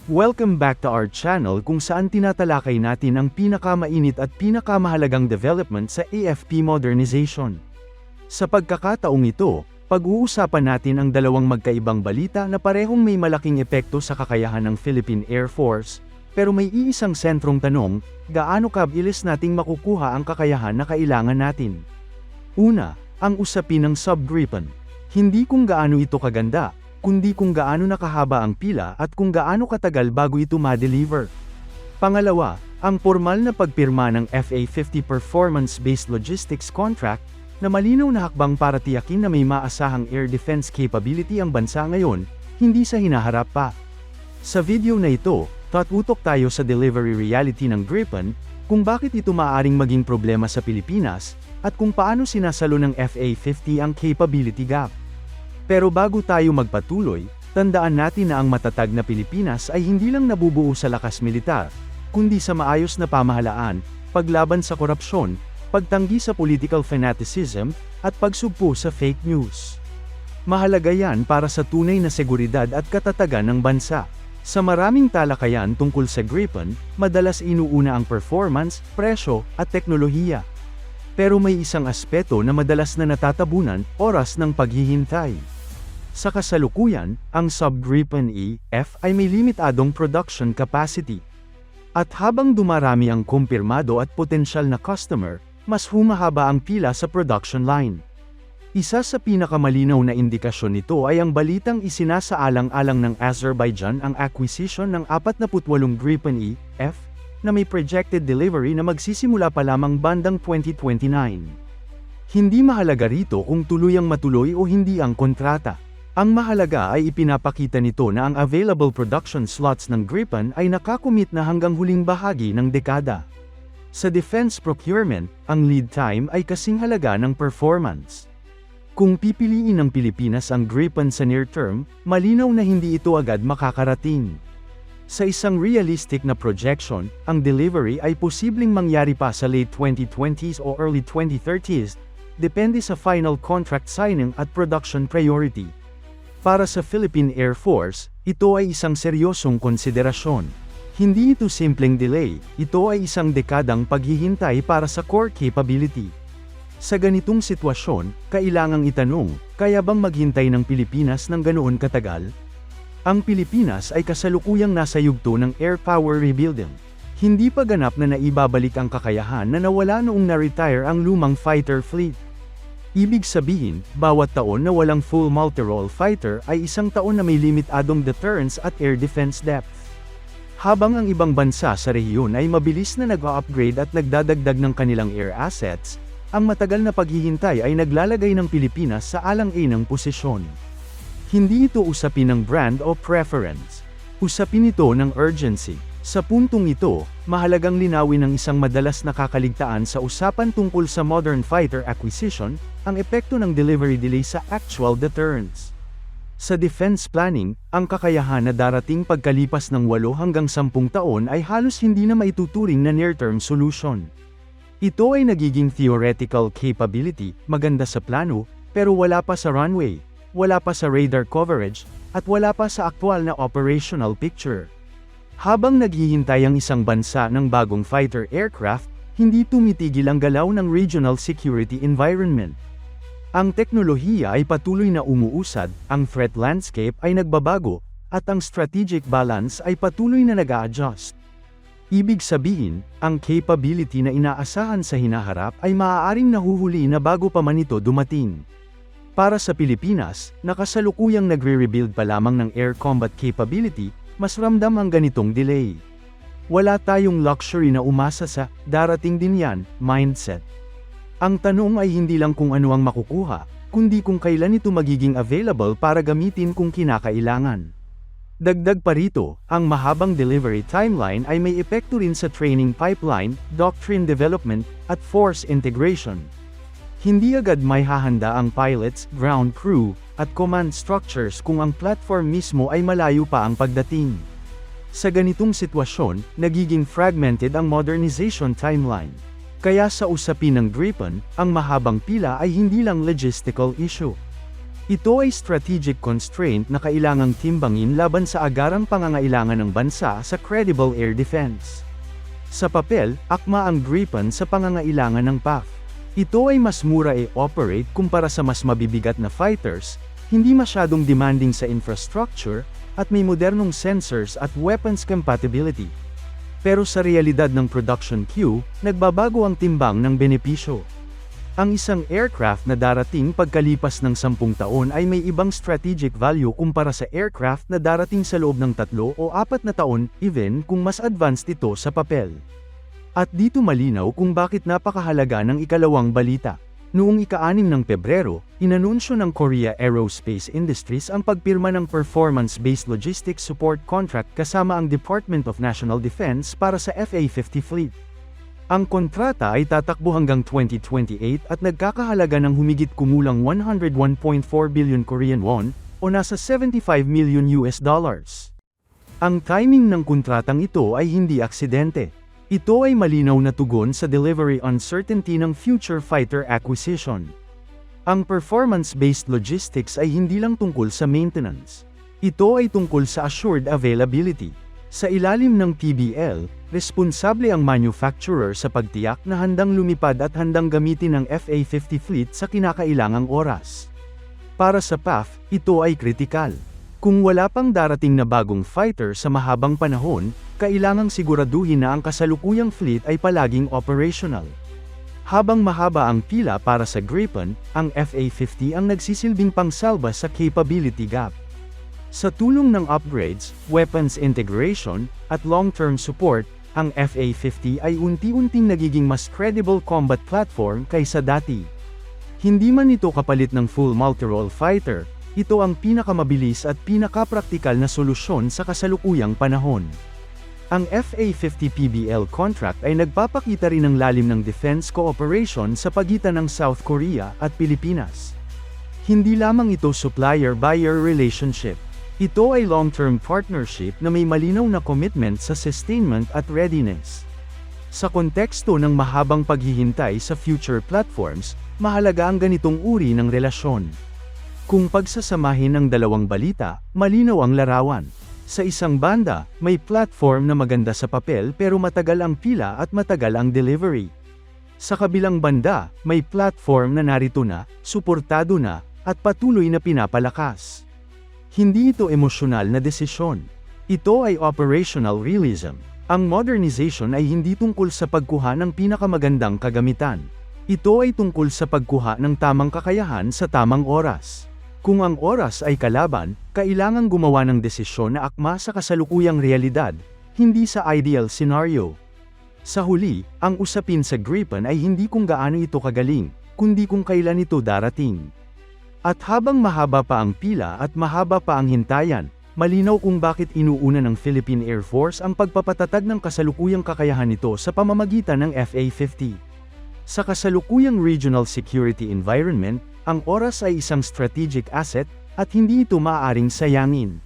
Welcome back to our channel kung saan tinatalakay natin ang pinakamainit at pinakamahalagang development sa AFP modernization. Sa pagkakataong ito, pag-uusapan natin ang dalawang magkaibang balita na parehong may malaking epekto sa kakayahan ng Philippine Air Force, pero may iisang sentrong tanong, gaano kabilis nating makukuha ang kakayahan na kailangan natin? Una, ang usapin ng Gripen. Hindi kung gaano ito kaganda, kundi kung gaano nakahaba ang pila at kung gaano katagal bago ito ma-deliver. Pangalawa, ang formal na pagpirma ng FA-50 Performance-Based Logistics Contract, na malinaw na hakbang para tiyakin na may maasahang air defense capability ang bansa ngayon, hindi sa hinaharap pa. Sa video na ito, tututok tayo sa delivery reality ng Gripen, kung bakit ito maaaring maging problema sa Pilipinas, at kung paano sinasalo ng FA-50 ang capability gap. Pero bago tayo magpatuloy, tandaan natin na ang matatag na Pilipinas ay hindi lang nabubuo sa lakas militar, kundi sa maayos na pamahalaan, paglaban sa korupsyon, pagtanggi sa political fanaticism, at pagsugpo sa fake news. Mahalaga yan para sa tunay na seguridad at katatagan ng bansa. Sa maraming talakayan tungkol sa Gripen, madalas inuuna ang performance, presyo, at teknolohiya. Pero may isang aspeto na madalas na natatabunan, oras ng paghihintay. Sa kasalukuyan, ang Gripen E-F ay may limitadong production capacity. At habang dumarami ang kumpirmado at potensyal na customer, mas humahaba ang pila sa production line. Isa sa pinakamalinaw na indikasyon nito ay ang balitang isinasaalang-alang ng Azerbaijan ang acquisition ng 48 Gripen E-F, na may projected delivery na magsisimula pa lamang bandang 2029. Hindi mahalaga rito kung tuluyang matuloy o hindi ang kontrata. Ang mahalaga ay ipinapakita nito na ang available production slots ng Gripen ay nakakumit na hanggang huling bahagi ng dekada. Sa defense procurement, ang lead time ay kasing halaga ng performance. Kung pipiliin ng Pilipinas ang Gripen sa near term, malinaw na hindi ito agad makakarating. Sa isang realistic na projection, ang delivery ay posibleng mangyari pa sa late 2020s o early 2030s, depende sa final contract signing at production priority. Para sa Philippine Air Force, ito ay isang seryosong konsiderasyon. Hindi ito simpleng delay, ito ay isang dekadang paghihintay para sa core capability. Sa ganitong sitwasyon, kailangang itanong, kaya bang maghintay ng Pilipinas ng ganoon katagal? Ang Pilipinas ay kasalukuyang nasa yugto ng air power rebuilding. Hindi pa ganap na naibabalik ang kakayahan na nawala noong na-retire ang lumang fighter fleet. Ibig sabihin, bawat taon na walang full multi-role fighter ay isang taon na may limitadong deterrence at air defense depth. Habang ang ibang bansa sa rehiyon ay mabilis na nag-upgrade at nagdadagdag ng kanilang air assets, ang matagal na paghihintay ay naglalagay ng Pilipinas sa alang-inang posisyon. Hindi ito usapin ng brand o preference. Usapin ito ng urgency. Sa puntong ito, mahalagang linawin ng isang madalas nakakaligtaan sa usapan tungkol sa modern fighter acquisition, ang epekto ng delivery delay sa actual deterrence. Sa defense planning, ang kakayahan na darating pagkalipas ng 8 hanggang 10 taon ay halos hindi na maituturing na near-term solution. Ito ay nagiging theoretical capability, maganda sa plano, pero wala pa sa runway, wala pa sa radar coverage, at wala pa sa aktwal na operational picture. Habang naghihintay ang isang bansa ng bagong fighter aircraft, hindi tumitigil ang galaw ng regional security environment. Ang teknolohiya ay patuloy na umuusad, ang threat landscape ay nagbabago, at ang strategic balance ay patuloy na nag-a-adjust. Ibig sabihin, ang capability na inaasahan sa hinaharap ay maaaring nahuhuli na bago pa man ito dumating. Para sa Pilipinas, nakasalukuyang nagre-rebuild pa lamang ng air combat capability, mas ramdam ang ganitong delay. Wala tayong luxury na umasa sa "darating din yan" mindset. Ang tanong ay hindi lang kung ano ang makukuha, kundi kung kailan ito magiging available para gamitin kung kinakailangan. Dagdag pa rito, ang mahabang delivery timeline ay may epekto rin sa training pipeline, doctrine development, at force integration. Hindi agad may hahanda ang pilots, ground crew, at command structures kung ang platform mismo ay malayo pa ang pagdating. Sa ganitong sitwasyon, nagiging fragmented ang modernization timeline. Kaya sa usapin ng Gripen, ang mahabang pila ay hindi lang logistical issue. Ito ay strategic constraint na kailangang timbangin laban sa agarang pangangailangan ng bansa sa credible air defense. Sa papel, akma ang Gripen sa pangangailangan ng PAF. Ito ay mas mura i-operate kumpara sa mas mabibigat na fighters, hindi masyadong demanding sa infrastructure, at may modernong sensors at weapons compatibility. Pero sa realidad ng production queue, nagbabago ang timbang ng benepisyo. Ang isang aircraft na darating pagkalipas ng 10 taon ay may ibang strategic value kumpara sa aircraft na darating sa loob ng 3 o 4 na taon, even kung mas advanced ito sa papel. At dito malinaw kung bakit napakahalaga ng ikalawang balita. Noong ika-6 ng Pebrero, inanunsyo ng Korea Aerospace Industries ang pagpirma ng Performance-Based Logistics Support Contract kasama ang Department of National Defense para sa FA-50 fleet. Ang kontrata ay tatakbo hanggang 2028 at nagkakahalaga ng humigit kumulang 101.4 billion Korean won, o nasa $75 million. Ang timing ng kontratang ito ay hindi aksidente. Ito ay malinaw na tugon sa delivery uncertainty ng future fighter acquisition. Ang performance-based logistics ay hindi lang tungkol sa maintenance. Ito ay tungkol sa assured availability. Sa ilalim ng PBL, responsable ang manufacturer sa pagtiyak na handang lumipad at handang gamitin ang FA-50 fleet sa kinakailangang oras. Para sa PAF, ito ay kritikal. Kung wala pang darating na bagong fighter sa mahabang panahon, kailangang siguraduhin na ang kasalukuyang fleet ay palaging operational. Habang mahaba ang pila para sa Gripen, ang FA-50 ang nagsisilbing pangsalba sa capability gap. Sa tulong ng upgrades, weapons integration, at long-term support, ang FA-50 ay unti-unting nagiging mas credible combat platform kaysa dati. Hindi man ito kapalit ng full multi-role fighter, ito ang pinakamabilis at pinakapraktikal na solusyon sa kasalukuyang panahon. Ang FA-50 PBL contract ay nagpapakita rin ng lalim ng defense cooperation sa pagitan ng South Korea at Pilipinas. Hindi lamang ito supplier-buyer relationship. Ito ay long-term partnership na may malinaw na commitment sa sustainment at readiness. Sa konteksto ng mahabang paghihintay sa future platforms, mahalaga ang ganitong uri ng relasyon. Kung pagsasamahin ang dalawang balita, malinaw ang larawan. Sa isang banda, may platform na maganda sa papel pero matagal ang pila at matagal ang delivery. Sa kabilang banda, may platform na narito na, suportado na, at patuloy na pinapalakas. Hindi ito emosyonal na desisyon. Ito ay operational realism. Ang modernization ay hindi tungkol sa pagkuha ng pinakamagandang kagamitan. Ito ay tungkol sa pagkuha ng tamang kakayahan sa tamang oras. Kung ang oras ay kalaban, kailangang gumawa ng desisyon na akma sa kasalukuyang realidad, hindi sa ideal scenario. Sa huli, ang usapin sa Gripen ay hindi kung gaano ito kagaling, kundi kung kailan ito darating. At habang mahaba pa ang pila at mahaba pa ang hintayan, malinaw kung bakit inuuna ng Philippine Air Force ang pagpapatatag ng kasalukuyang kakayahan nito sa pamamagitan ng FA-50. Sa kasalukuyang regional security environment, ang oras ay isang strategic asset, at hindi ito maaaring sayangin.